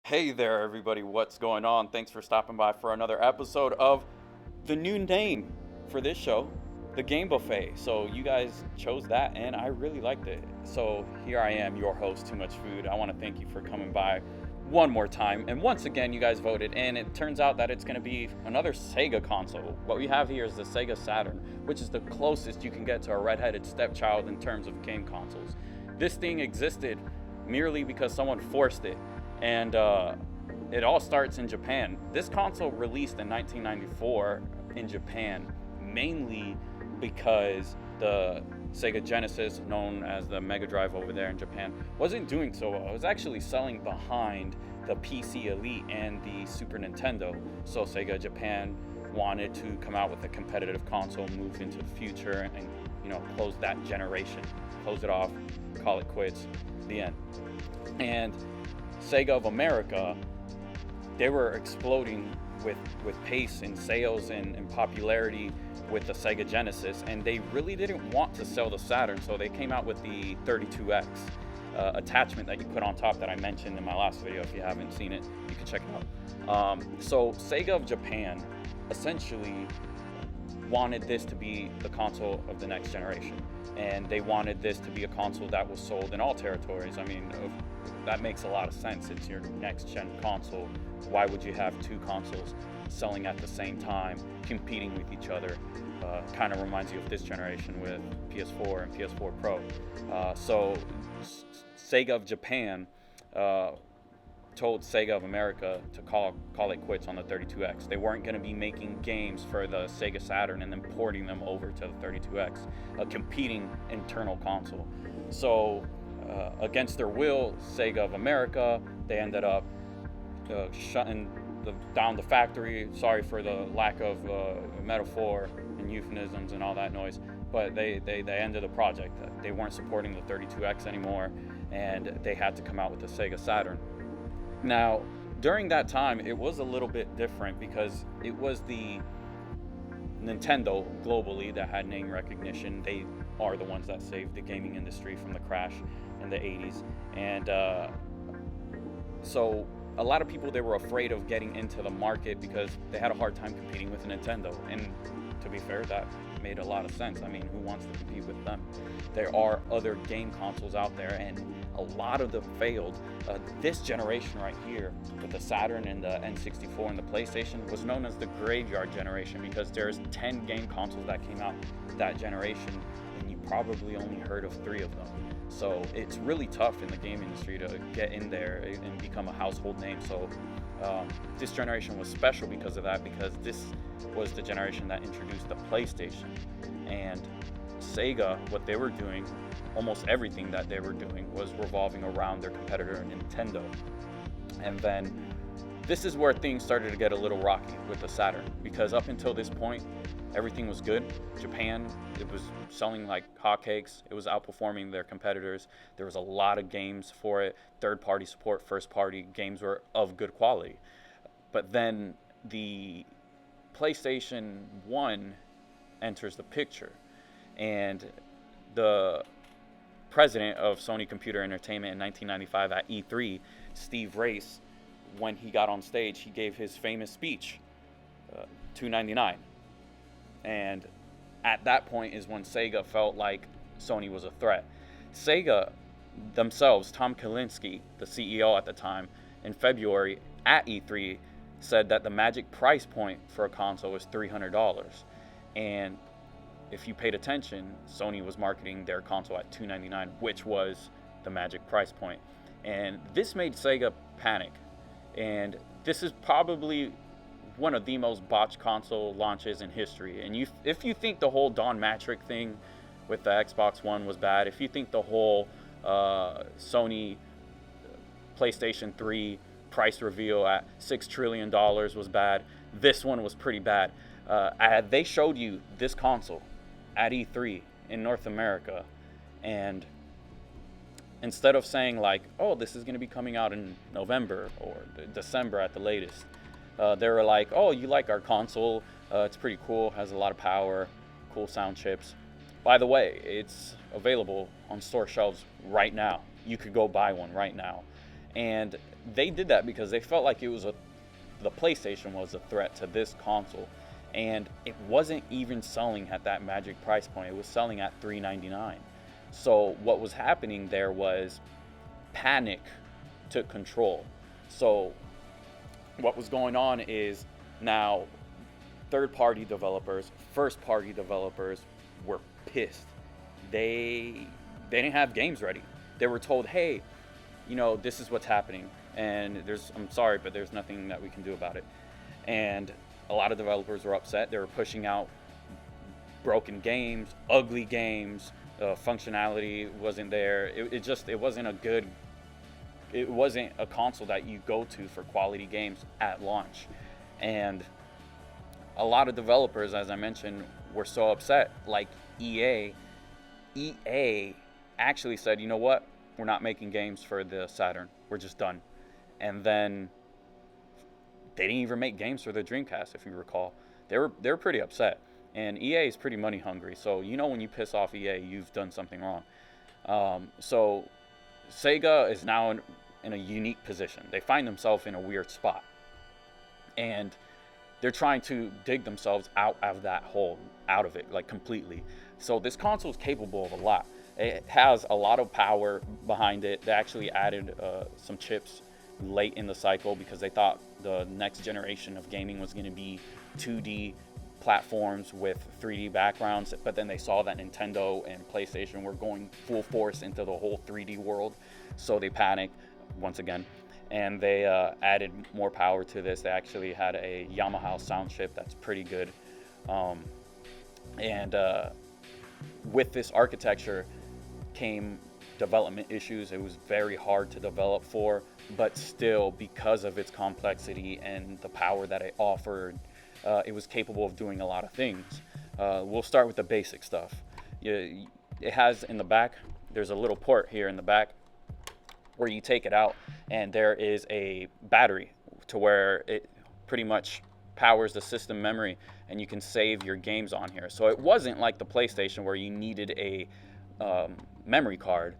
Hey there, everybody. What's going on? Thanks for stopping by for another episode of the new name for this show, The Game Buffet. So, you guys chose that, and I really liked it. So, here I am, your host, Too Much Food. I want to thank you for coming by one more time. And once again, you guys voted, and it turns out that it's going to be another Sega console. What we have here is the Sega Saturn, which is the closest you can get to a redheaded stepchild in terms of game consoles. This thing existed merely because someone forced it. And it all starts in Japan. This console released in 1994 in Japan, mainly because the Sega Genesis, known as the Mega Drive over there in Japan, wasn't doing so well. It was actually selling behind the PC Elite and the Super Nintendo. So Sega Japan wanted to come out with a competitive console, move into the future, and close that generation, close it off, call it quits, the end. And Sega of America, they were exploding with pace in sales and popularity with the Sega Genesis, and they really didn't want to sell the Saturn, so they came out with the 32X attachment that you put on top that I mentioned in my last video. If you haven't seen it, you can check it out. So Sega of Japan essentially wanted this to be the console of the next generation, and they wanted this to be a console that was sold in all territories. I mean, that makes a lot of sense. It's your next gen console. Why would you have two consoles selling at the same time, competing with each other? Kind of reminds you of this generation with PS4 and PS4 Pro. So Sega of Japan told Sega of America to call it quits on the 32X. They weren't going to be making games for the Sega Saturn and then porting them over to the 32X, a competing internal console. So against their will, Sega of America, they ended up shutting down the factory. Sorry for the lack of metaphor and euphemisms and all that noise, but they ended the project. They weren't supporting the 32X anymore, and they had to come out with the Sega Saturn. Now, during that time, it was a little bit different because it was the Nintendo globally that had name recognition. They are the ones that saved the gaming industry from the crash in the 80s. And so a lot of people, they were afraid of getting into the market because they had a hard time competing with Nintendo. And to be fair, that made a lot of sense. I mean, who wants to compete with them? There are other game consoles out there, and a lot of them failed. This generation right here, with the Saturn and the N64 and the PlayStation, was known as the graveyard generation because there's 10 game consoles that came out that generation, and you probably only heard of 3 of them. So it's really tough in the game industry to get in there and become a household name. So this generation was special because of that, because this was the generation that introduced the PlayStation. And Sega, what they were doing, almost everything that they were doing was revolving around their competitor Nintendo. And then this is where things started to get a little rocky with the Saturn, because up until this point, everything was good. Japan, it was selling like hotcakes. It was outperforming their competitors. There was a lot of games for it. Third-party support, first-party games were of good quality. But then the PlayStation 1 enters the picture, and the president of Sony Computer Entertainment in 1995 at E3, Steve Race, when he got on stage, he gave his famous speech, $299. And at that point is when Sega felt like Sony was a threat. Sega themselves, Tom Kalinske, the CEO at the time, in February at E3, said that the magic price point for a console was $300. And if you paid attention, Sony was marketing their console at $299, which was the magic price point. And this made Sega panic. And this is probably one of the most botched console launches in history. And if you think the whole Don Matrick thing with the Xbox One was bad, if you think the whole Sony PlayStation 3 price reveal at $6 trillion was bad, this one was pretty bad. They showed you this console at E3 in North America, and instead of saying like, oh, this is going to be coming out in November or December at the latest, they were like, oh, you like our console, it's pretty cool, has a lot of power, cool sound chips. By the way, it's available on store shelves right now. You could go buy one right now. And they did that because they felt like the PlayStation was a threat to this console, and it wasn't even selling at that magic price point. It was selling at $399. So what was happening there was panic took control. So what was going on is now third-party developers, first-party developers were pissed. They didn't have games ready. They were told, hey, this is what's happening, and I'm sorry, but there's nothing that we can do about it. And a lot of developers were upset. They were pushing out broken games, ugly games, functionality wasn't there. It wasn't a console that you go to for quality games at launch. And a lot of developers, as I mentioned, were so upset. Like EA actually said, you know what? We're not making games for the Saturn. We're just done. And then they didn't even make games for the Dreamcast, if you recall. They were pretty upset. And EA is pretty money hungry. So when you piss off EA, you've done something wrong. So Sega is now in a unique position. They find themselves in a weird spot. And they're trying to dig themselves out of that hole, out of it, like completely. So this console is capable of a lot. It has a lot of power behind it. They actually added some chips late in the cycle because they thought the next generation of gaming was going to be 2D platforms with 3D backgrounds, but then they saw that Nintendo and PlayStation were going full force into the whole 3D world, so they panicked once again, and they added more power to this. They actually had a Yamaha sound chip that's pretty good, and with this architecture came development issues. It was very hard to develop for, but still, because of its complexity and the power that it offered, it was capable of doing a lot of things. We'll start with the basic stuff. It has in the back, there's a little port here in the back where you take it out, and there is a battery to where it pretty much powers the system memory, and you can save your games on here. So it wasn't like the PlayStation where you needed a memory card.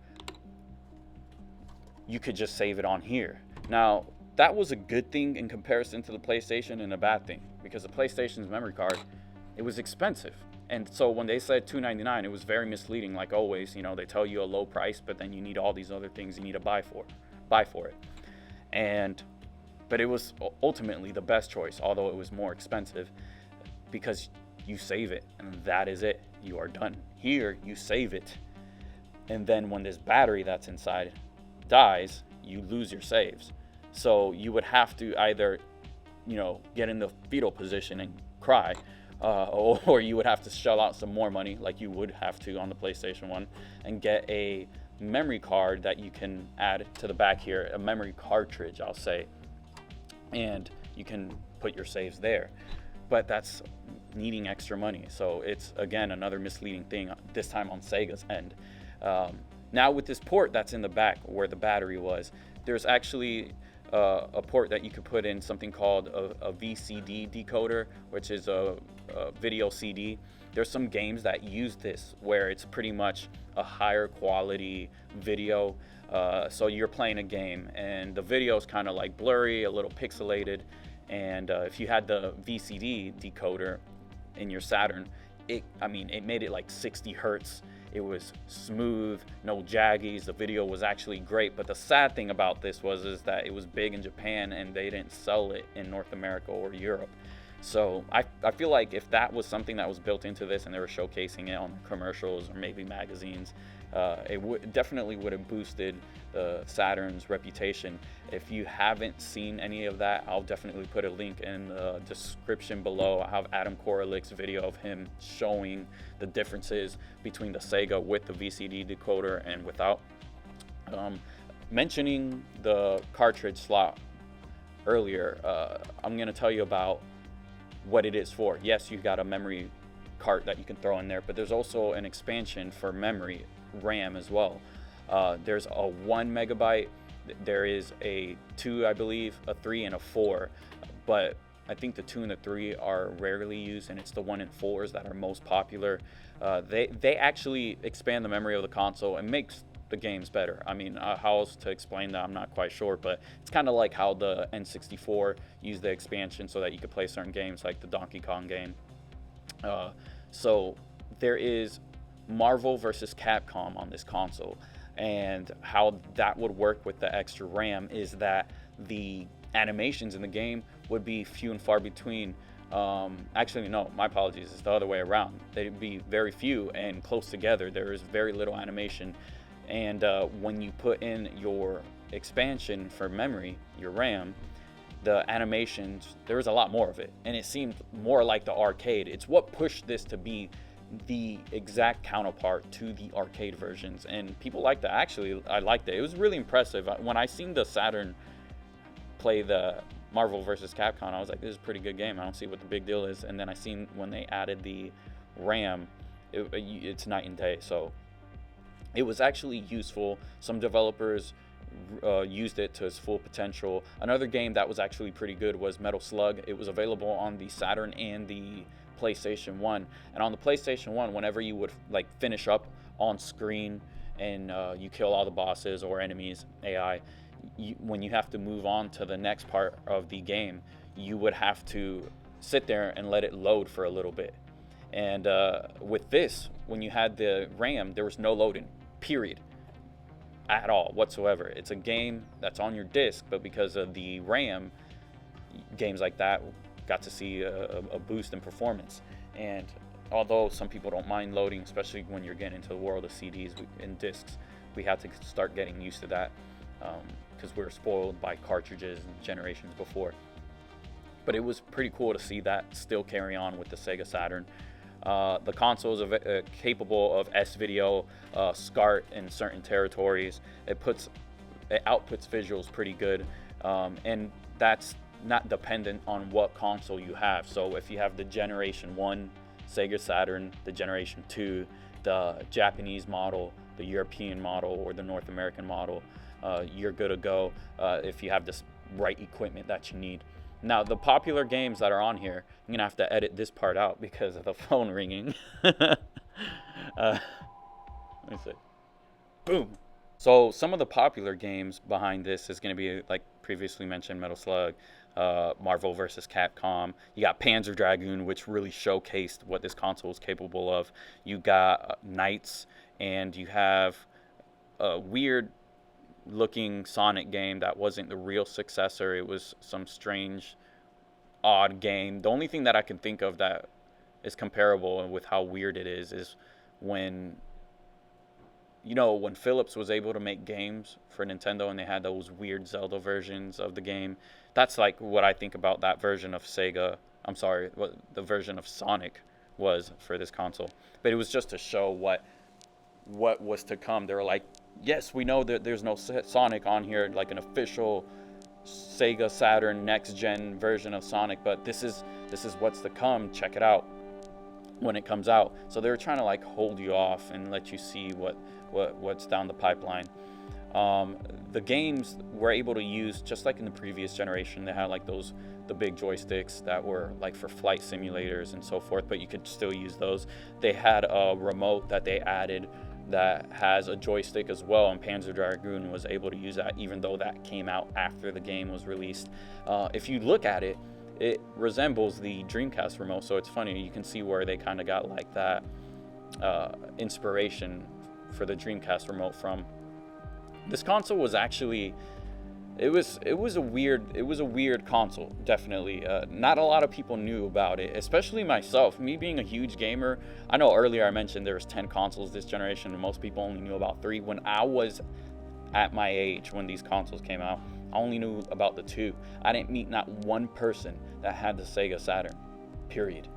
You could just save it on here. Now, that was a good thing in comparison to the PlayStation, and a bad thing, because the PlayStation's memory card, it was expensive. And so when they said $299, it was very misleading. Like always, they tell you a low price, but then you need all these other things you need to buy for it. But it was ultimately the best choice, although it was more expensive, because you save it, and that is it. You are done. Here, you save it, and then when this battery that's inside dies, you lose your saves. So you would have to either, get in the fetal position and cry, or you would have to shell out some more money, like you would have to on the PlayStation 1, and get a memory card that you can add to the back here, a memory cartridge, I'll say, and you can put your saves there. But that's needing extra money. So it's, again, another misleading thing, this time on Sega's end. Now with this port that's in the back where the battery was, there's actually a port that you could put in something called a VCD decoder, which is a video CD. There's some games that use this where it's pretty much a higher quality video. So you're playing a game and the video is kind of like blurry, a little pixelated. And if you had the VCD decoder in your Saturn, it made it like 60 hertz. It was smooth, no jaggies. The video was actually great. But the sad thing about this is that it was big in Japan and they didn't sell it in North America or Europe. So I feel like if that was something that was built into this and they were showcasing it on commercials or maybe magazines, it definitely would have boosted the Saturn's reputation. If you haven't seen any of that, I'll definitely put a link in the description below. I have Adam Koralik's video of him showing the differences between the Sega with the VCD decoder and without. Mentioning the cartridge slot earlier, I'm going to tell you about what it is for. Yes, you've got a memory cart that you can throw in there, but there's also an expansion for memory RAM as well. There's a 1 megabyte, there is a 2, I believe, a 3 and a 4, but I think the 2 and the 3 are rarely used, and it's the 1 and 4s that are most popular. They actually expand the memory of the console and makes the games better. I mean, how else to explain that, I'm not quite sure, but it's kind of like how the N64 used the expansion so that you could play certain games like the Donkey Kong game. So there is Marvel versus Capcom on this console, and how that would work with the extra RAM is that the animations in the game would be few and far between. Actually, no, my apologies, it's the other way around. They'd be very few and close together. There is very little animation, and when you put in your expansion for memory, your RAM, the animations, there was a lot more of it, and it seemed more like the arcade. It's what pushed this to be the exact counterpart to the arcade versions, and people liked that. Actually, I liked it. It was really impressive. When I seen the Saturn play the Marvel vs. Capcom, I was like, this is a pretty good game. I don't see what the big deal is. And then I seen when they added the RAM, it's night and day. So it was actually useful. Some developers used it to its full potential. Another game that was actually pretty good was Metal Slug. It was available on the Saturn and the PlayStation 1. And on the PlayStation 1, whenever you would like finish up on screen and you kill all the bosses or enemies, AI, when you have to move on to the next part of the game, you would have to sit there and let it load for a little bit. And with this, when you had the RAM, there was no loading, period, at all whatsoever. It's a game that's on your disc, but because of the RAM, games like that got to see a boost in performance. And although some people don't mind loading, especially when you're getting into the world of CDs and discs, we had to start getting used to that because we were spoiled by cartridges and generations before. But it was pretty cool to see that still carry on with the Sega Saturn. The console is capable of S-video, SCART in certain territories. It outputs visuals pretty good, and that's not dependent on what console you have. So if you have the Generation 1 Sega Saturn, the Generation 2, the Japanese model, the European model, or the North American model, you're good to go if you have this right equipment that you need. Now, the popular games that are on here, I'm going to have to edit this part out because of the phone ringing. Let me see. Boom. So some of the popular games behind this is going to be, like previously mentioned, Metal Slug, Marvel vs. Capcom. You got Panzer Dragoon, which really showcased what this console is capable of. You got Knights, and you have a weird looking Sonic game that wasn't the real successor. It was some strange, odd game. The only thing that I can think of that is comparable with how weird it is when, you know, when Philips was able to make games for Nintendo and they had those weird Zelda versions of the game. That's like what I think about that version of Sega. I'm sorry, what the version of Sonic was for this console. But it was just to show what was to come. They were like, yes, we know that there's no Sonic on here, like an official Sega Saturn next-gen version of Sonic, but this is what's to come. Check it out when it comes out. So they were trying to like hold you off and let you see what's down the pipeline. The games were able to use, just like in the previous generation, they had like the big joysticks that were like for flight simulators and so forth, but you could still use those. They had a remote that they added that has a joystick as well, and Panzer Dragoon was able to use that, even though that came out after the game was released. If you look at it, it resembles the Dreamcast remote, so it's funny, you can see where they kind of got like that inspiration for the Dreamcast remote from. This console was actually, it was a weird console, definitely. Not a lot of people knew about it, especially myself. Me being a huge gamer, I know earlier I mentioned there was 10 consoles this generation, and most people only knew about 3. When I was at my age, when these consoles came out, I only knew about the 2. I didn't meet not one person that had the Sega Saturn, period.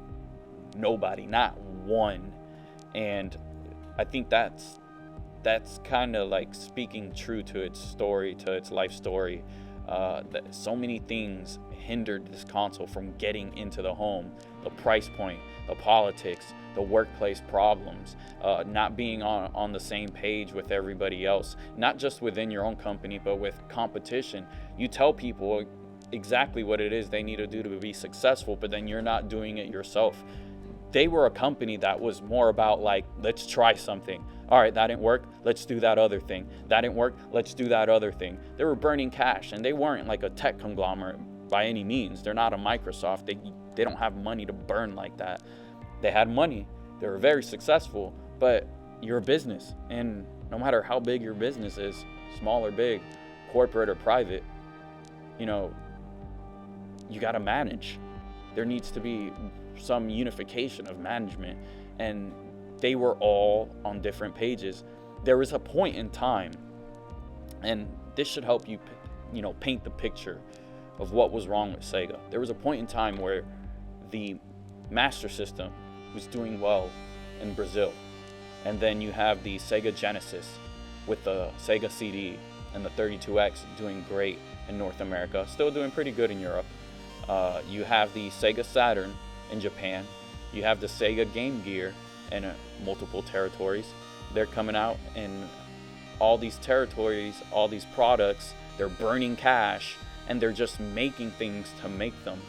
Nobody, not one. And I think that's kind of like speaking true to its story, to its life story. That so many things hindered this console from getting into the home. The price point, the politics, the workplace problems, not being on the same page with everybody else, not just within your own company, but with competition. You tell people exactly what it is they need to do to be successful, but then you're not doing it yourself. they were a company that was more about like, let's try something. All right, that didn't work, let's do that other thing. That didn't work, let's do that other thing. They were burning cash, and they weren't like a tech conglomerate by any means. They're not a Microsoft. They don't have money to burn like that. They had money. They were very successful, but you're a business, and no matter how big your business is, small or big, corporate or private, you know, you got to manage. There needs to be some unification of management, and they were all on different pages. There was a point in time, and this should help you, you know, paint the picture of what was wrong with Sega. There was a point in time where the Master System was doing well in Brazil, and then you have the Sega Genesis with the Sega CD and the 32X doing great in North America, still doing pretty good in Europe. You have the Sega Saturn in Japan. You have the Sega Game Gear in multiple territories. They're coming out in all these territories, all these products. They're burning cash, and they're just making things to make them.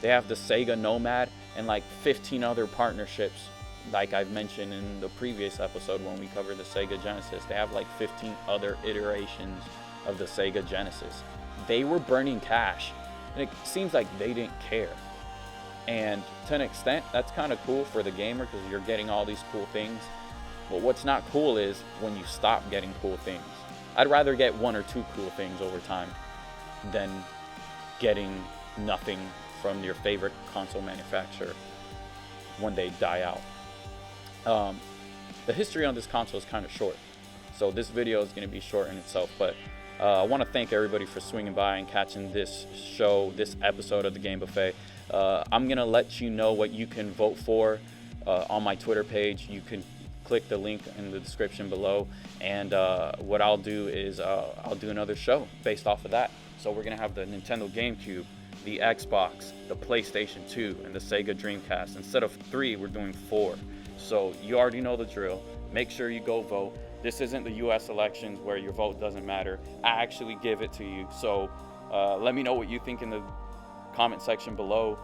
They have the Sega Nomad and like 15 other partnerships, like I've mentioned in the previous episode when we covered the Sega Genesis. They have like 15 other iterations of the Sega Genesis. They were burning cash, and it seems like they didn't care. And to an extent, that's kind of cool for the gamer because you're getting all these cool things. But what's not cool is when you stop getting cool things. I'd rather get one or two cool things over time than getting nothing from your favorite console manufacturer when they die out. The history on this console is kind of short, so this video is going to be short in itself, but I want to thank everybody for swinging by and catching this show, this episode of the Game Buffet. I'm going to let you know what you can vote for on my Twitter page. You can click the link in the description below, and what I'll do is I'll do another show based off of that. So we're going to have the Nintendo GameCube, the Xbox, the PlayStation 2, and the Sega Dreamcast. Instead of 3, we're doing 4. So you already know the drill. Make sure you go vote. This isn't the US elections where your vote doesn't matter. I actually give it to you. So let me know what you think in the comment section below.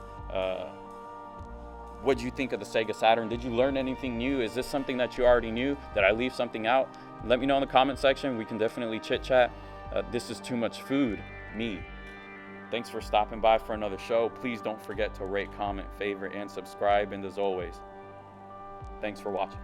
What do you think of the Sega Saturn? Did you learn anything new? Is this something that you already knew? Did I leave something out? Let me know in the comment section. We can definitely chit chat. This is Too Much Food, me. Thanks for stopping by for another show. Please don't forget to rate, comment, favorite, and subscribe. And as always, thanks for watching.